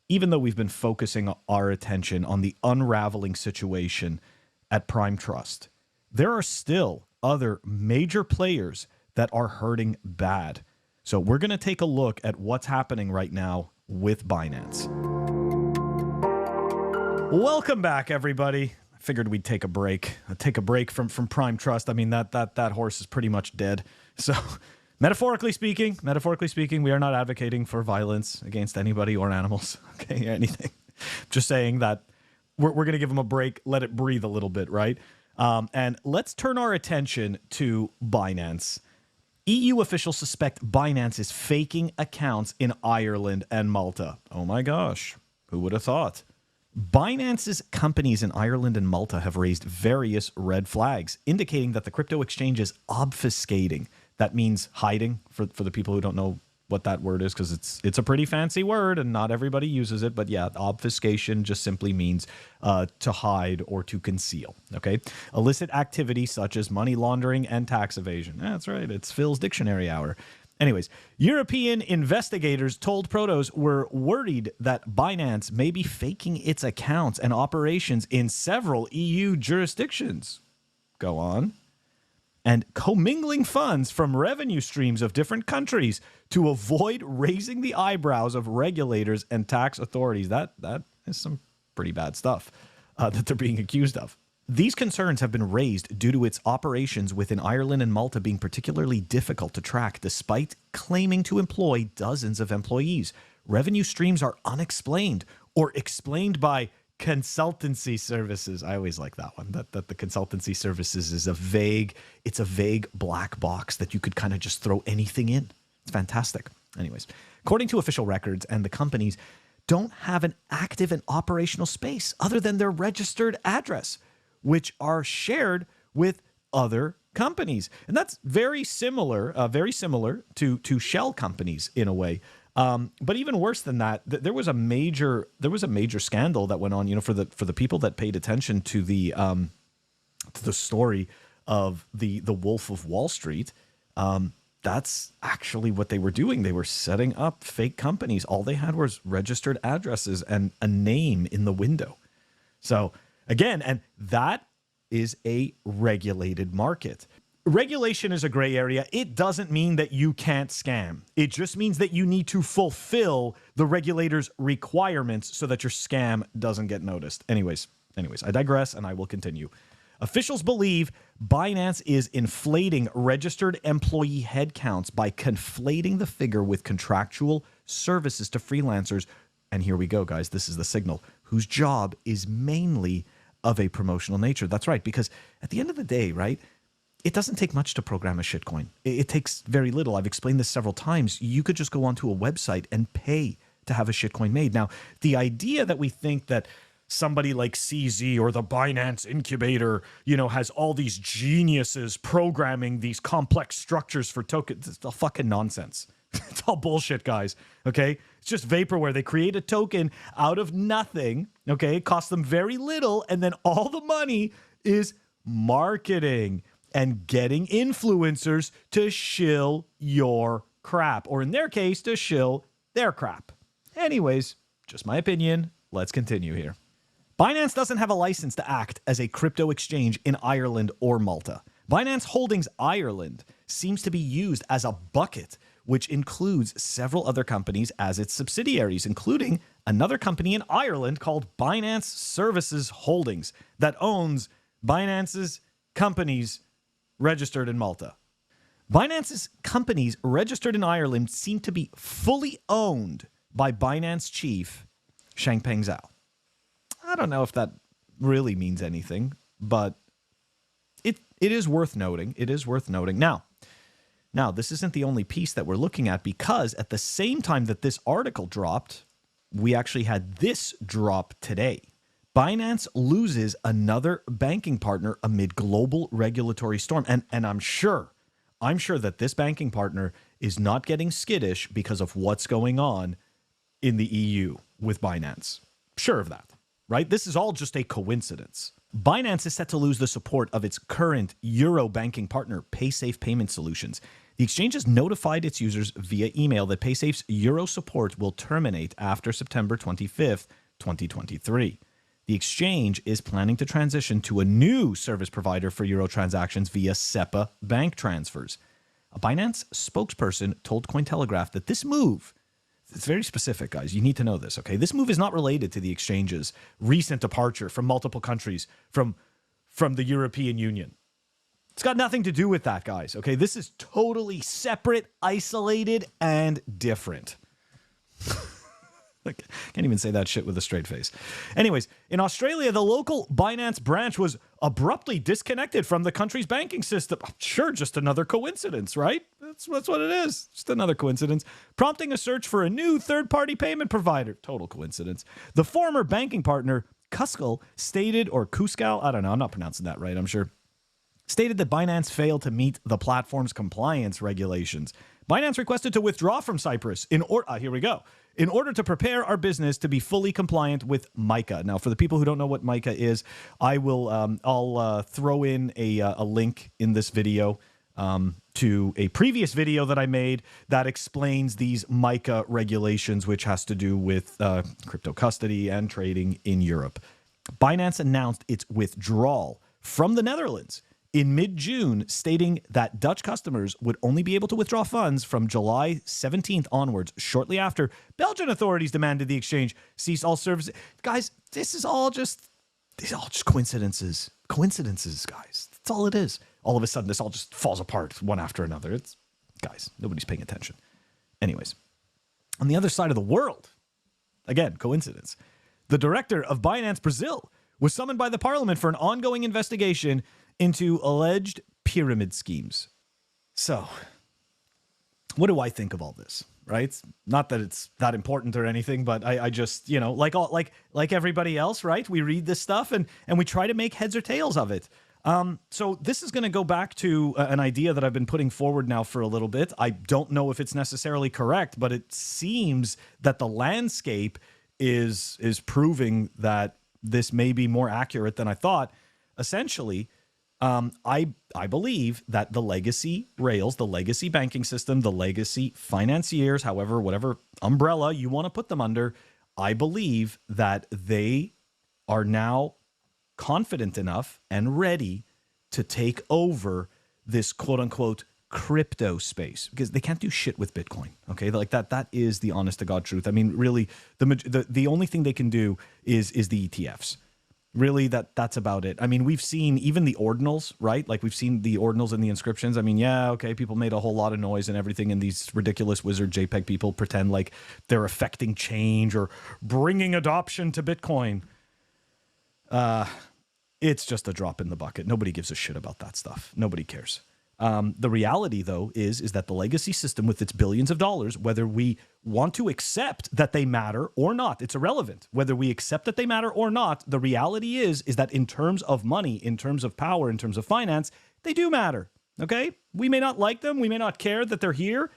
even though we've been focusing our attention on the unraveling situation at Prime Trust, there are still other major players that are hurting bad. So we're going to take a look at what's happening right now with Binance. Welcome back, everybody. I figured we'd take a break. Take a break from Prime Trust. I mean, that horse is pretty much dead. So metaphorically speaking, we are not advocating for violence against anybody or animals, okay, anything. Just saying that we're going to give them a break, let it breathe a little bit, right? And let's turn our attention to Binance. EU officials suspect Binance is faking accounts in Ireland and Malta. Oh my gosh, who would have thought? Binance's companies in Ireland and Malta have raised various red flags, indicating that the crypto exchange is obfuscating. That means hiding, for the people who don't know what that word is, because it's a pretty fancy word and not everybody uses it. But yeah, obfuscation just simply means to hide or to conceal. Okay, illicit activity such as money laundering and tax evasion. That's right. It's Phil's dictionary hour. Anyways, European investigators told Protos were worried that Binance may be faking its accounts and operations in several EU jurisdictions. Go on. And commingling funds from revenue streams of different countries to avoid raising the eyebrows of regulators and tax authorities. That is some pretty bad stuff that they're being accused of. These concerns have been raised due to its operations within Ireland and Malta being particularly difficult to track, despite claiming to employ dozens of employees. Revenue streams are unexplained or explained by consultancy services. I always like that one, that the consultancy services is a vague black box that you could kind of just throw anything in. It's fantastic. Anyways, according to official records, and the companies don't have an active and operational space other than their registered address, which are shared with other companies. And that's very similar to shell companies in a way. But even worse than that, there was a major scandal that went on, for the people that paid attention to the story of the Wolf of Wall Street. That's actually what they were doing. They were setting up fake companies. All they had was registered addresses and a name in the window. So again, and that is a regulated market. Regulation is a gray area. It doesn't mean that you can't scam. It just means that you need to fulfill the regulator's requirements so that your scam doesn't get noticed. Anyways, I digress and I will continue. Officials believe Binance is inflating registered employee headcounts by conflating the figure with contractual services to freelancers. And here we go, guys. This is the signal, whose job is mainly of a promotional nature. That's right, because at the end of the day, right, it doesn't take much to program a shitcoin. It takes very little. I've explained this several times. You could just go onto a website and pay to have a shitcoin made. Now, the idea that we think that somebody like CZ or the Binance incubator, has all these geniuses programming these complex structures for tokens, it's all fucking nonsense. It's all bullshit, guys. Okay? It's just vaporware. They create a token out of nothing. Okay? It costs them very little. And then all the money is marketing and getting influencers to shill your crap. Or in their case, to shill their crap. Anyways, just my opinion. Let's continue here. Binance doesn't have a license to act as a crypto exchange in Ireland or Malta. Binance Holdings Ireland seems to be used as a bucket, which includes several other companies as its subsidiaries, including another company in Ireland called Binance Services Holdings that owns Binance's companies registered in Malta. Binance's companies registered in Ireland seem to be fully owned by Binance chief Changpeng Zhao. I don't know if that really means anything, but it is worth noting. It is worth noting. Now, this isn't the only piece that we're looking at, because at the same time that this article dropped, we actually had this drop today. Binance loses another banking partner amid global regulatory storm. And I'm sure that this banking partner is not getting skittish because of what's going on in the EU with Binance. Sure of that, right? This is all just a coincidence. Binance is set to lose the support of its current Euro banking partner, PaySafe Payment Solutions. The exchange has notified its users via email that PaySafe's Euro support will terminate after September 25th, 2023. The exchange is planning to transition to a new service provider for Euro transactions via SEPA bank transfers. A Binance spokesperson told Cointelegraph that this move, it's very specific, guys. You need to know this, okay? This move is not related to the exchange's recent departure from multiple countries from the European Union. It's got nothing to do with that, guys, okay? This is totally separate, isolated, and different. Can't even say that shit with a straight face. Anyways, in Australia, the local Binance branch was abruptly disconnected from the country's banking system. Sure, just another coincidence, right? That's what it is. Just another coincidence. Prompting a search for a new third-party payment provider. Total coincidence. The former banking partner, Kuskal, stated, or Kuskal, I don't know, I'm not pronouncing that right, I'm sure, stated that Binance failed to meet the platform's compliance regulations. Binance requested to withdraw from Cyprus in order to prepare our business to be fully compliant with MiCA. Now, for the people who don't know what MiCA is, I'll throw in a link in this video to a previous video that I made that explains these MiCA regulations, which has to do with crypto custody and trading in Europe. Binance announced its withdrawal from the Netherlands in mid-June, stating that Dutch customers would only be able to withdraw funds from July 17th onwards. Shortly after, Belgian authorities demanded the exchange cease all services. Guys, these are all just coincidences. Coincidences, guys. That's all it is. All of a sudden, this all just falls apart one after another. Guys, nobody's paying attention. Anyways, on the other side of the world, again, coincidence, the director of Binance Brazil was summoned by the parliament for an ongoing investigation into alleged pyramid schemes. So, what do I think of all this, right? Not that it's that important or anything, but I just, like everybody else, right? We read this stuff and we try to make heads or tails of it. So this is going to go back to an idea that I've been putting forward now for a little bit. I don't know if it's necessarily correct, but it seems that the landscape is proving that this may be more accurate than I thought. Essentially, I believe that the legacy rails, the legacy banking system, the legacy financiers, however, whatever umbrella you want to put them under, I believe that they are now confident enough and ready to take over this quote unquote crypto space, because they can't do shit with Bitcoin. Okay. Like that is the honest to God truth. I mean, really the only thing they can do is the ETFs. Really, that's about it. I mean, we've seen even the ordinals, right? Like we've seen the ordinals and the inscriptions. I mean, yeah, okay, people made a whole lot of noise and everything, and these ridiculous wizard JPEG people pretend like they're affecting change or bringing adoption to Bitcoin. It's just a drop in the bucket. Nobody gives a shit about that stuff. Nobody cares. The reality, though, is that the legacy system with its billions of dollars, whether we want to accept that they matter or not, it's irrelevant. Whether we accept that they matter or not, the reality is that in terms of money, in terms of power, in terms of finance, they do matter. Okay? We may not like them. We may not care that they're here.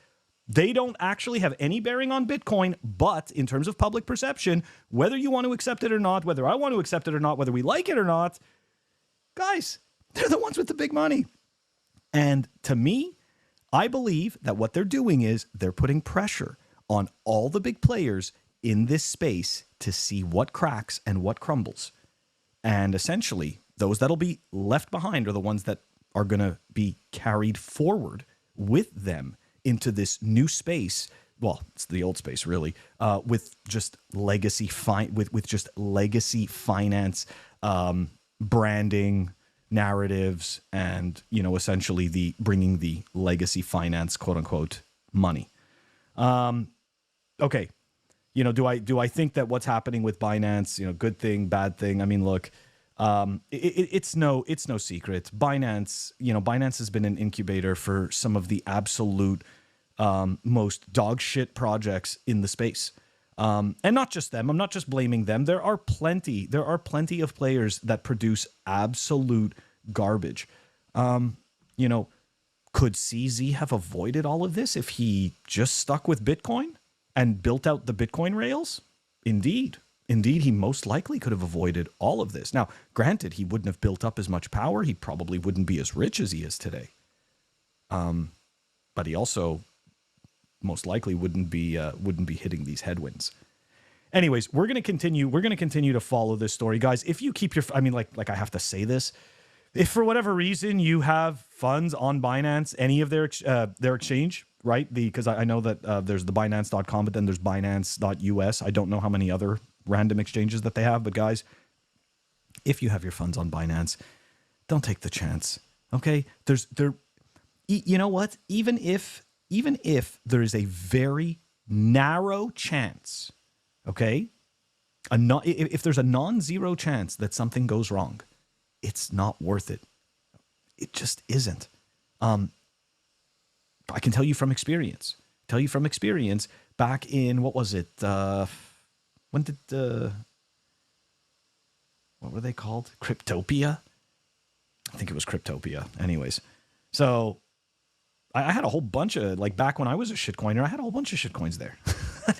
They don't actually have any bearing on Bitcoin, but in terms of public perception, whether you want to accept it or not, whether I want to accept it or not, whether we like it or not, guys, they're the ones with the big money. And to me, I believe that what they're doing is they're putting pressure on all the big players in this space to see what cracks and what crumbles. And essentially, those that'll be left behind are the ones that are going to be carried forward with them into this new space. Well, it's the old space, really, with just legacy with just legacy finance, branding, narratives, and essentially the bringing the legacy finance quote unquote money. Okay, do I think that what's happening with Binance, good thing, bad thing? I mean, look, it's no secret. Binance has been an incubator for some of the absolute most dog shit projects in the space. And not just them. I'm not just blaming them. There are plenty of players that produce absolute garbage. Could CZ have avoided all of this if he just stuck with Bitcoin and built out the Bitcoin rails? Indeed, he most likely could have avoided all of this. Now, granted, he wouldn't have built up as much power. He probably wouldn't be as rich as he is today. But but he also most likely wouldn't be hitting these headwinds. Anyways, we're gonna continue to follow this story, guys. If you keep your, I mean, like I have to say this, if for whatever reason you have funds on Binance, any of their exchange, right? Because I know that there's the Binance.com, but then there's Binance.us. I don't know how many other random exchanges that they have, but guys, if you have your funds on Binance, don't take the chance. Okay, you know what? Even if there is a very narrow chance, okay, if there's a non-zero chance that something goes wrong, it's not worth it. It just isn't. I can tell you from experience. Back in, what was it? When did what were they called? Cryptopia? I think it was Cryptopia. Anyways, so I had a whole bunch of, like, back when I was a shitcoiner, I had a whole bunch of shitcoins there.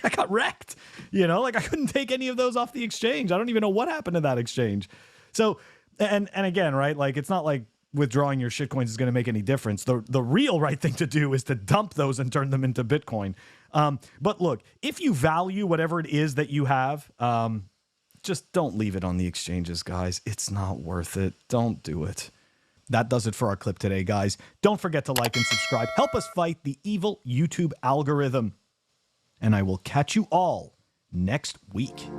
I got wrecked. Like, I couldn't take any of those off the exchange. I don't even know what happened to that exchange. So, and again, right, like, it's not like withdrawing your shitcoins is going to make any difference. The real right thing to do is to dump those and turn them into Bitcoin. But look, if you value whatever it is that you have, just don't leave it on the exchanges, guys. It's not worth it. Don't do it. That does it for our clip today, guys. Don't forget to like and subscribe. Help us fight the evil YouTube algorithm. And I will catch you all next week.